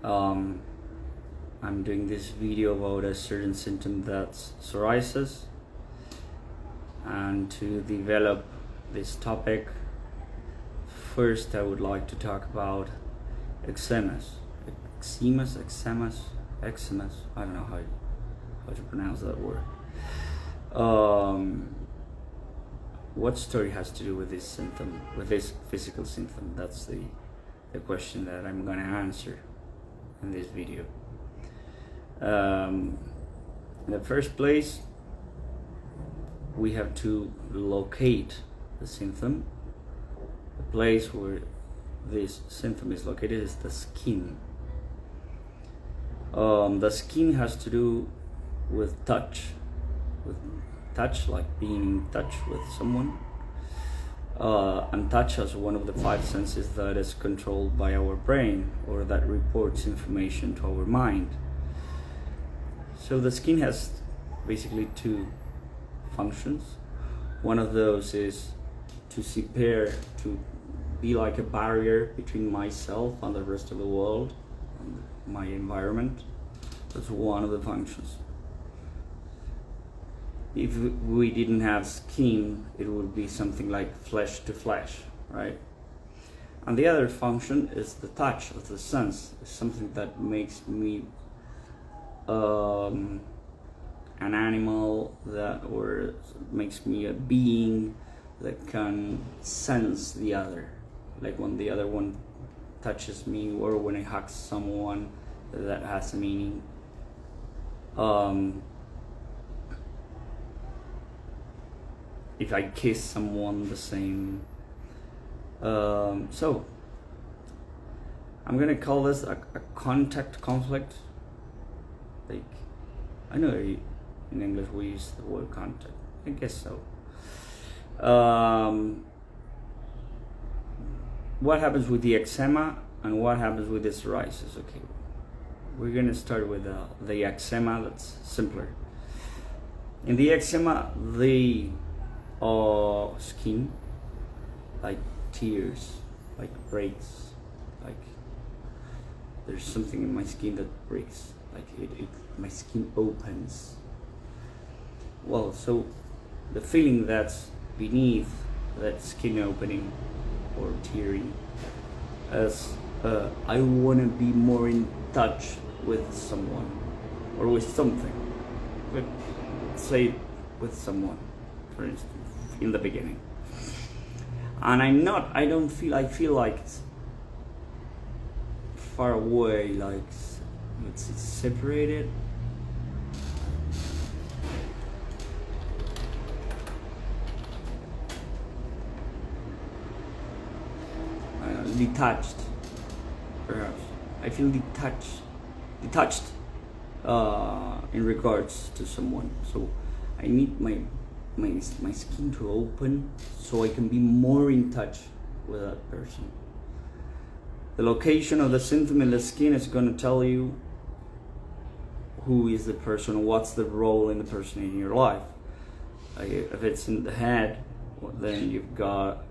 Um, I'm doing this video about a certain symptom that's psoriasis, and to develop this topic, first I would like to talk about eczemas. Eczemas, I don't know how to pronounce that word. What story has to do with this symptom, with this physical symptom? That's the question that I'm gonna answer in this video. In the first place, we have to locate the symptom. The place where this symptom is located is the skin. The skin has to do with touch, like being in touch with someone. And touch is one of the 5 senses that is controlled by our brain, or that reports information to our mind. So the skin has basically 2 functions. One of those is to separate, to be like a barrier between myself and the rest of the world, and my environment. That's one of the functions. If we didn't have skin, it would be something like flesh to flesh, right? And the other function is the touch of the sense. It's something that makes me an animal, or makes me a being that can sense the other. Like when the other one touches me, or when I hug someone, that has a meaning. If I kiss someone, the same. So I'm gonna call this a contact conflict. Like, I know in English we use the word contact. I guess so. What happens with the eczema and what happens with the psoriasis? Okay, we're gonna start with the eczema. That's simpler. In the eczema, the skin, like tears, like breaks, like there's something in my skin that breaks, like my skin opens. Well, so the feeling that's beneath that skin opening or tearing is I want to be more in touch with someone or with something. But say with someone, for instance, in the beginning. And I feel like it's far away, like it's separated. Detached, perhaps. I feel detached in regards to someone. So I need my skin to open so I can be more in touch with that person. The location of the symptom in the skin is going to tell you who is the person, what's the role in the person in your life. If it's in the head, then you've got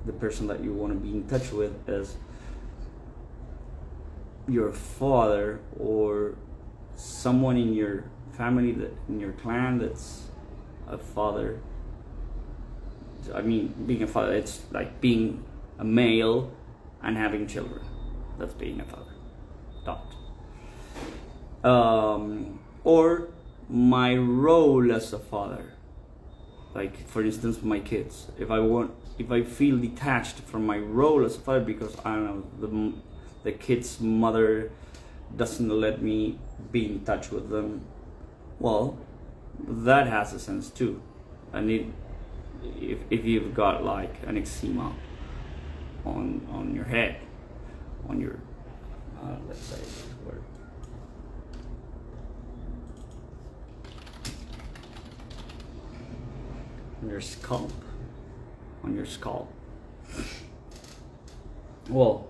the person that you want to be in touch with as your father, or someone in your family, in your clan, that's a father. I mean, being a father, it's like being a male and having children. That's being a father. Or my role as a father. Like, for instance, my kids. If I feel detached from my role as a father because, I don't know, the kid's mother doesn't let me be in touch with them, well, that has a sense too. And if you've got like an eczema on your head, on your let's say this word, on your skull. Well,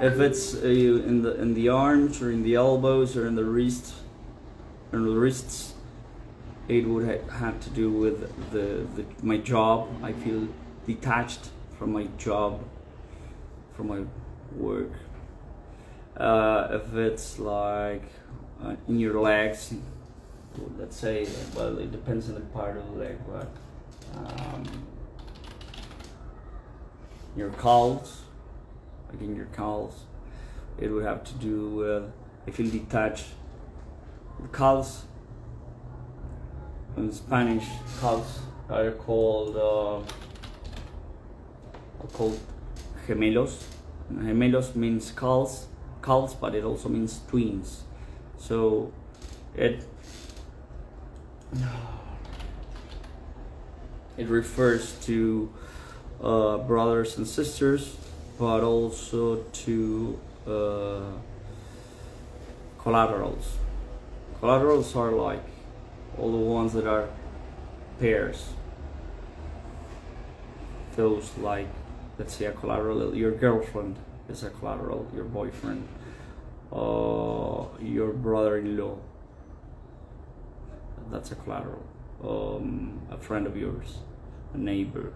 if it's in the arms or in the elbows or in the wrists, it would have to do with my job. I feel detached from my job, from my work. If it's like in your legs, let's say, well, it depends on the part of the leg, but your calves, like in your calves, it would have to do with, if you detach the calves. In Spanish, calves are called gemelos. Gemelos means calves, but it also means twins. So it refers to brothers and sisters, but also to collaterals. Collaterals are like all the ones that are pairs. Those, like, let's say a collateral, your girlfriend is a collateral, your boyfriend, your brother-in-law, that's a collateral, a friend of yours, a neighbor,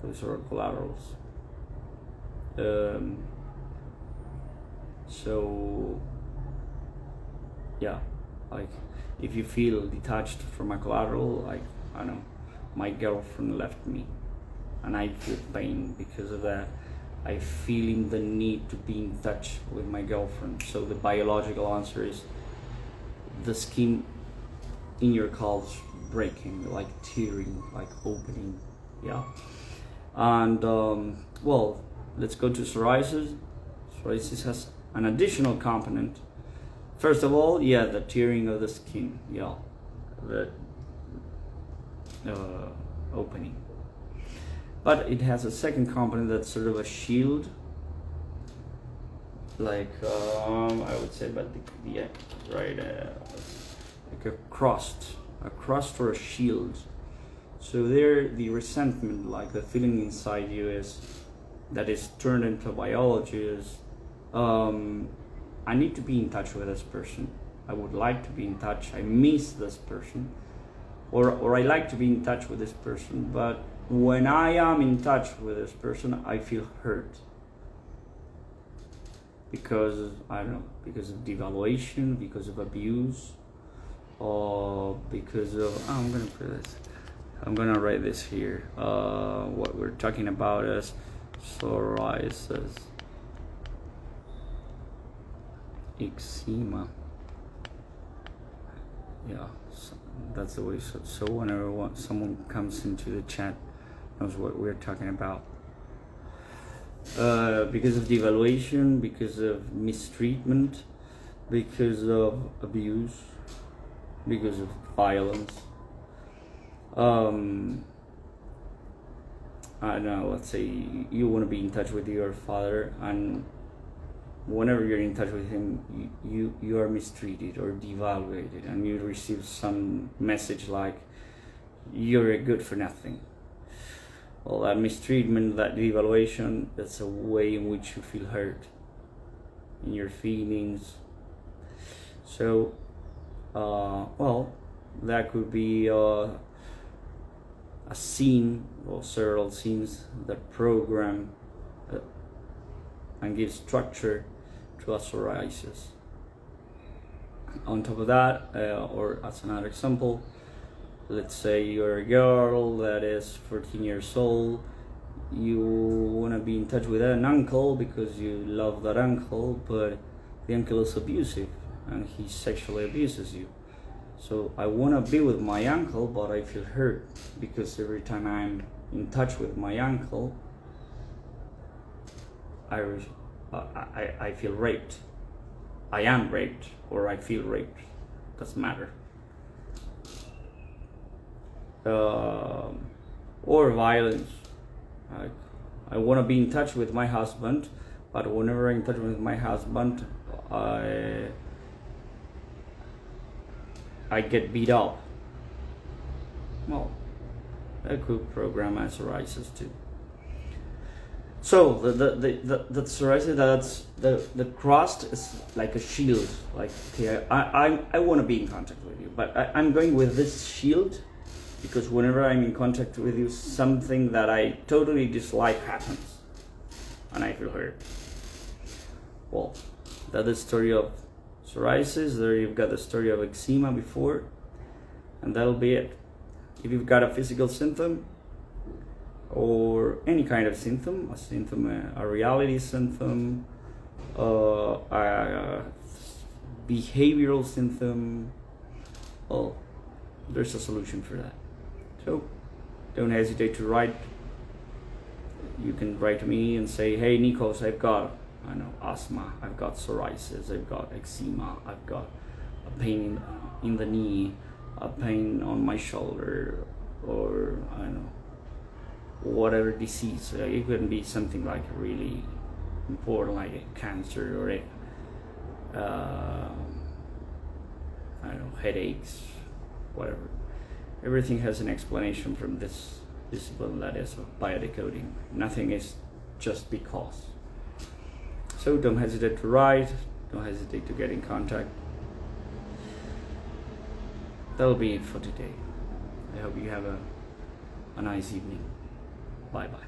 those are collaterals. So yeah, like if you feel detached from a collateral, like, I don't know, my girlfriend left me and I feel pain because of that. I feeling the need to be in touch with my girlfriend. So the biological answer is the skin in your calves breaking, like tearing, like opening. Yeah. And well, let's go to psoriasis. Psoriasis has an additional component. First of all, yeah, the tearing of the skin, yeah, the opening. But it has a second component that's sort of a shield, like I would say, but yeah, right, like a crust or a shield. So there, the resentment, like the feeling inside you, is that is turned into biology is, I need to be in touch with this person. I would like to be in touch. I miss this person, or I like to be in touch with this person, but when I am in touch with this person, I feel hurt because, I don't know, because of devaluation, because of abuse, or because of, I'm gonna write this here. What we're talking about is psoriasis, eczema. Yeah, so that's the way. So whenever someone comes into the chat, knows what we're talking about. Because of devaluation, because of mistreatment, because of abuse, because of violence. I don't know, let's say you want to be in touch with your father, and whenever you're in touch with him, you are mistreated or devaluated, and you receive some message like you're good for nothing. Well, that mistreatment, that devaluation, that's a way in which you feel hurt in your feelings. So well, that could be a scene or several scenes that program and give structure to a psoriasis. On top of that, or as another example, let's say you're a girl that is 14 years old, you want to be in touch with an uncle because you love that uncle, but the uncle is abusive and he sexually abuses you. So I want to be with my uncle, but I feel hurt because every time I'm in touch with my uncle, I feel raped. I am raped, or I feel raped. Doesn't matter. Or violence. I want to be in touch with my husband, but whenever I'm in touch with my husband, I get beat up. Well, that could program as psoriasis too. So the psoriasis, that's the crust is like a shield. Like, okay, I want to be in contact with you, but I'm going with this shield because whenever I'm in contact with you, something that I totally dislike happens, and I feel hurt. Well, That's the story of psoriasis. There you've got the story of eczema before, and that'll be it. If you've got a physical symptom or any kind of symptom, a reality symptom, a behavioral symptom, well, there's a solution for that. So don't hesitate to write. You can write to me and say, hey Nikos, I've got asthma, I've got psoriasis, I've got eczema, I've got a pain in the knee, a pain on my shoulder, or whatever disease. It could be something like really important, like a cancer or headaches, whatever. Everything has an explanation from this discipline, that is biodecoding. Nothing is just because. So don't hesitate to write, don't hesitate to get in contact. That'll be it for today. I hope you have a nice evening. Bye bye.